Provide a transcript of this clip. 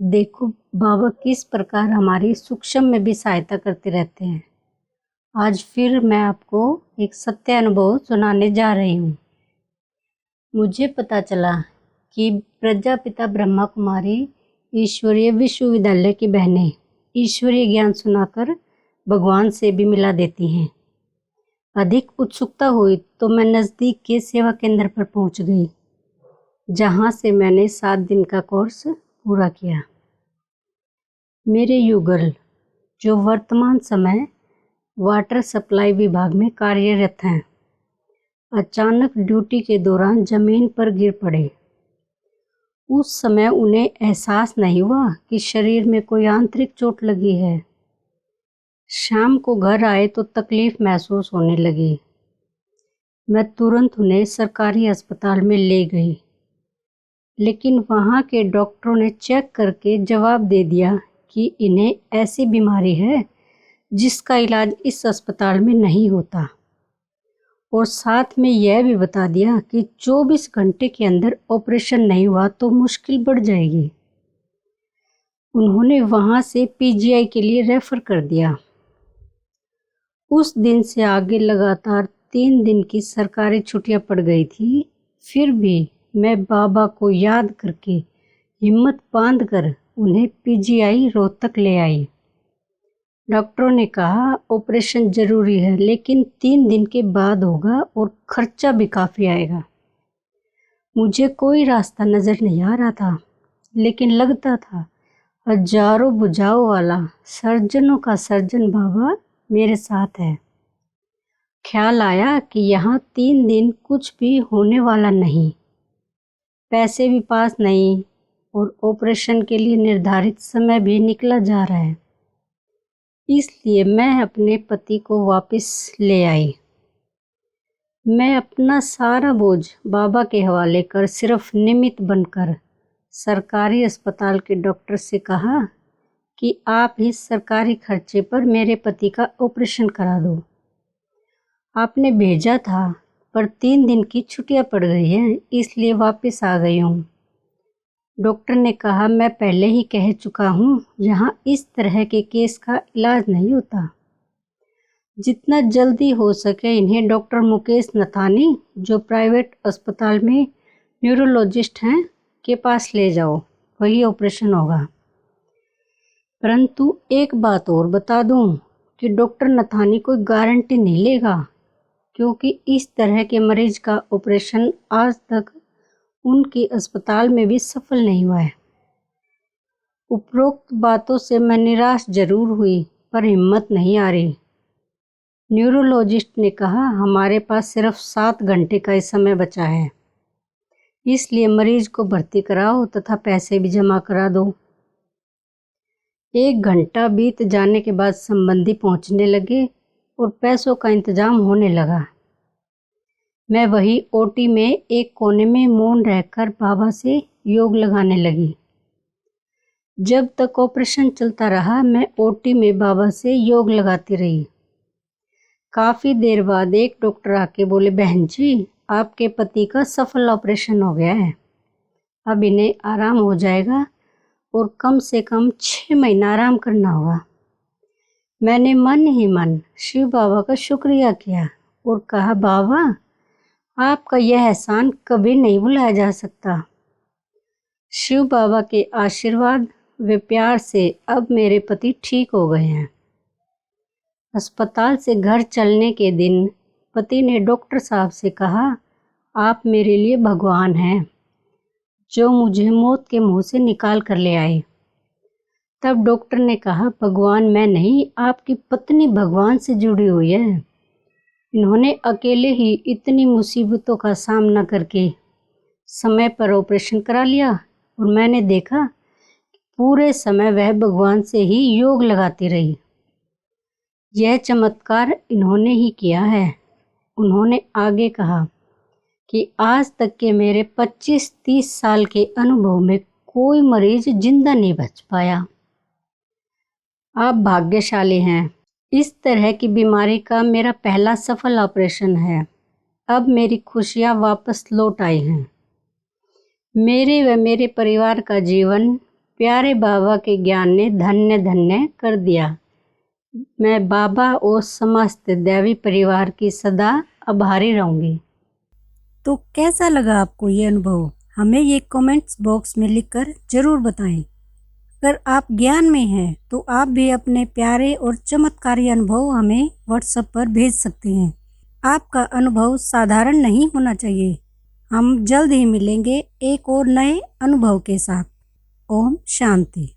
देखो बाबा किस प्रकार हमारी सूक्ष्म में भी सहायता करते रहते हैं। आज फिर मैं आपको एक सत्य अनुभव सुनाने जा रही हूँ। मुझे पता चला कि प्रजापिता ब्रह्मा कुमारी ईश्वरीय विश्वविद्यालय की बहनें ईश्वरीय ज्ञान सुनाकर भगवान से भी मिला देती हैं। अधिक उत्सुकता हुई तो मैं नज़दीक के सेवा केंद्र पर पहुँच गई, जहाँ से मैंने 7 दिन का कोर्स पूरा किया। मेरे युगल, जो वर्तमान समय वाटर सप्लाई विभाग में कार्यरत हैं, अचानक ड्यूटी के दौरान जमीन पर गिर पड़े। उस समय उन्हें एहसास नहीं हुआ कि शरीर में कोई आंतरिक चोट लगी है। शाम को घर आए तो तकलीफ महसूस होने लगी। मैं तुरंत उन्हें सरकारी अस्पताल में ले गई, लेकिन वहाँ के डॉक्टरों ने चेक करके जवाब दे दिया कि इन्हें ऐसी बीमारी है जिसका इलाज इस अस्पताल में नहीं होता, और साथ में यह भी बता दिया कि 24 घंटे के अंदर ऑपरेशन नहीं हुआ तो मुश्किल बढ़ जाएगी। उन्होंने वहाँ से पीजीआई के लिए रेफ़र कर दिया। उस दिन से आगे लगातार 3 दिन की सरकारी छुट्टियाँ पड़ गई थी। फिर भी मैं बाबा को याद करके हिम्मत बांधकर उन्हें पीजीआई रोहतक ले आई। डॉक्टरों ने कहा ऑपरेशन ज़रूरी है, लेकिन 3 दिन के बाद होगा और खर्चा भी काफ़ी आएगा। मुझे कोई रास्ता नज़र नहीं आ रहा था, लेकिन लगता था हजारों भुजाओं वाला सर्जनों का सर्जन बाबा मेरे साथ है। ख्याल आया कि यहाँ 3 दिन कुछ भी होने वाला नहीं, पैसे भी पास नहीं और ऑपरेशन के लिए निर्धारित समय भी निकला जा रहा है। इसलिए मैं अपने पति को वापस ले आई। मैं अपना सारा बोझ बाबा के हवाले कर सिर्फ निमित्त बनकर सरकारी अस्पताल के डॉक्टर से कहा कि आप इस सरकारी खर्चे पर मेरे पति का ऑपरेशन करा दो। आपने भेजा था, पर 3 दिन की छुट्टियां पड़ गई हैं, इसलिए वापस आ गई हूँ। डॉक्टर ने कहा मैं पहले ही कह चुका हूँ, यहाँ इस तरह के केस का इलाज नहीं होता। जितना जल्दी हो सके इन्हें डॉक्टर मुकेश नथानी, जो प्राइवेट अस्पताल में न्यूरोलॉजिस्ट हैं, के पास ले जाओ, वही ऑपरेशन होगा। परंतु एक बात और बता दूं कि डॉक्टर नथानी कोई गारंटी नहीं लेगा, क्योंकि इस तरह के मरीज का ऑपरेशन आज तक उनके अस्पताल में भी सफल नहीं हुआ है। उपरोक्त बातों से मैं निराश जरूर हुई, पर हिम्मत नहीं आ रही। न्यूरोलॉजिस्ट ने कहा हमारे पास सिर्फ 7 घंटे का ही समय बचा है, इसलिए मरीज को भर्ती कराओ तथा पैसे भी जमा करा दो। 1 घंटा बीत जाने के बाद संबंधी पहुंचने लगे और पैसों का इंतजाम होने लगा। मैं वही ओटी में एक कोने में मौन रहकर बाबा से योग लगाने लगी। जब तक ऑपरेशन चलता रहा मैं ओटी में बाबा से योग लगाती रही। काफ़ी देर बाद एक डॉक्टर आके बोले, बहन जी आपके पति का सफल ऑपरेशन हो गया है, अब इन्हें आराम हो जाएगा और कम से कम 6 महीना आराम करना होगा। मैंने मन ही मन शिव बाबा का शुक्रिया किया और कहा बाबा आपका यह एहसान कभी नहीं भुलाया जा सकता। शिव बाबा के आशीर्वाद व प्यार से अब मेरे पति ठीक हो गए हैं। अस्पताल से घर चलने के दिन पति ने डॉक्टर साहब से कहा आप मेरे लिए भगवान हैं, जो मुझे मौत के मुंह से निकाल कर ले आए। तब डॉक्टर ने कहा भगवान मैं नहीं, आपकी पत्नी भगवान से जुड़ी हुई है। इन्होंने अकेले ही इतनी मुसीबतों का सामना करके समय पर ऑपरेशन करा लिया, और मैंने देखा कि पूरे समय वह भगवान से ही योग लगाती रही। यह चमत्कार इन्होंने ही किया है। उन्होंने आगे कहा कि आज तक के मेरे 25-30 साल के अनुभव में कोई मरीज जिंदा नहीं बच पाया। आप भाग्यशाली हैं। इस तरह की बीमारी का मेरा पहला सफल ऑपरेशन है। अब मेरी खुशियाँ वापस लौट आई हैं। मेरे व मेरे परिवार का जीवन प्यारे बाबा के ज्ञान ने धन्य धन्य कर दिया। मैं बाबा और समस्त दैवी परिवार की सदा आभारी रहूँगी। तो कैसा लगा आपको ये अनुभव? हमें ये कमेंट्स बॉक्स में लिखकर ज़रूर बताएं। अगर आप ज्ञान में हैं तो आप भी अपने प्यारे और चमत्कारी अनुभव हमें व्हाट्सएप पर भेज सकते हैं। आपका अनुभव साधारण नहीं होना चाहिए। हम जल्द ही मिलेंगे एक और नए अनुभव के साथ। ओम शांति।